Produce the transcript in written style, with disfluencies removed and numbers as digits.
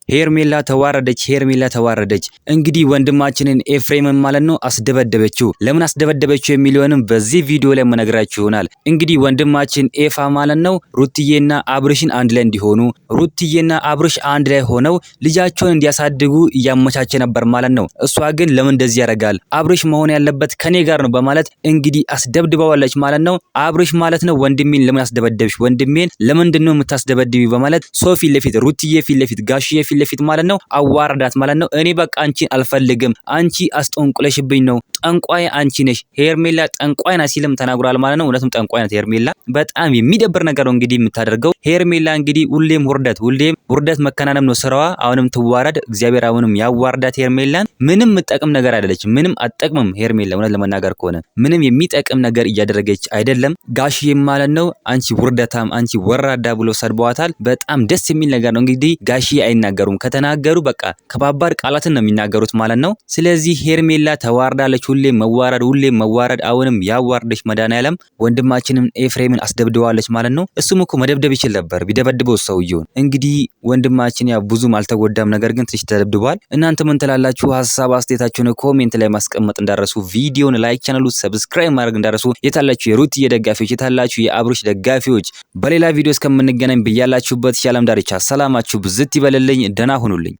ሄርሜላ ተዋረደች። እንግዲህ ወንድማችንን ኤፍሬምን ማለት ነው አስደበደበችው። ለምን አስደበደበችው የሚለውንም በዚህ ቪዲዮ ላይ መነግራችሁ ይሆናል። እንግዲህ ወንድማችን ኤፋ ማለት ነው ሩትዬና አብርሽን አንድ ላይ እንዲሆኑ ሩትዬና አብርሽ አንድ ላይ ሆነው ልጃቸውን እንዲያሳድጉ እያመቻቸ ነበር ማለት ነው። እሷ ግን ለምን እንደዚህ ያደርጋል? አብርሽ መሆን ያለበት ከኔ ጋር ነው በማለት እንግዲህ አስደብድባዋለች ማለት ነው። አብርሽ ማለት ነው ወንድሜን ለምን አስደበደብሽ? ወንድሜን ለምንድነው የምታስደበድቢ? በማለት ሶፊ ለፊት ሩትዬ ፊት ለፊት ጋሽዬ ፊት ለፊት ማለት ነው አዋረዳት ማለት ነው። እኔ በቃ አንቺን አልፈልግም፣ አንቺ አስጠንቁለሽብኝ ነው፣ ጠንቋይ አንቺ ነሽ፣ ሄርሜላ ጠንቋይ ናት ሲልም ተናግሯል ማለት ነው። እውነትም ጠንቋይ ናት ሄርሜላ። በጣም የሚደብር ነገር ነው እንግዲህ የምታደርገው ሄርሜላ። እንግዲህ ሁሌም ውርደት መከናነም ነው ስራዋ። አሁንም ትዋረድ፣ እግዚአብሔር አሁንም ያዋርዳት ሄርሜላን። ምንም የምጠቅም ነገር አይደለችም፣ ምንም አትጠቅምም ሄርሜላ። እውነት ለመናገር ከሆነ ምንም የሚጠቅም ነገር እያደረገች አይደለም። ጋሽዬ ማለት ነው አንቺ ውርደታም፣ አንቺ ወራዳ ብሎ ሰድበዋታል። በጣም ደስ የሚል ነገር ነው። እንግዲህ ጋሽዬ አይናገሩም፣ ከተናገሩ በቃ ከባባድ ቃላትን ነው የሚናገሩት ማለት ነው። ስለዚህ ሄርሜላ ተዋርዳለች። ሁሌም መዋረድ፣ አሁንም ያዋርደሽ መድኃኒዓለም። ወንድማችንን ኤፍሬምን አስደብድዋለች ማለት ነው። እሱም እኮ መደብደብ ይችል ነበር ቢደበድበው ሰውየውን። እንግዲህ ወንድማችን ያው ብዙም አልተጎዳም፣ ነገር ግን ትንሽ ተደብድቧል። እናንተ ምን ትላላችሁ? ሀሳብ አስተያየታችሁን ኮሜንት ላይ ማስቀመጥ እንዳረሱ፣ ቪዲዮን ላይክ፣ ቻናሉ ሰብስክራይብ ማድረግ እንዳረሱ። የታላችሁ የሩትዬ ደጋፊዎች፣ የታላችሁ የአብርሽ ደጋፊዎች፣ በሌላ ቪዲዮ እስከምንገናኝ በያላችሁበት የዓለም ዳርቻ ሰላማችሁ ብዝት ይበልልኝ። ደህና ሁኑልኝ።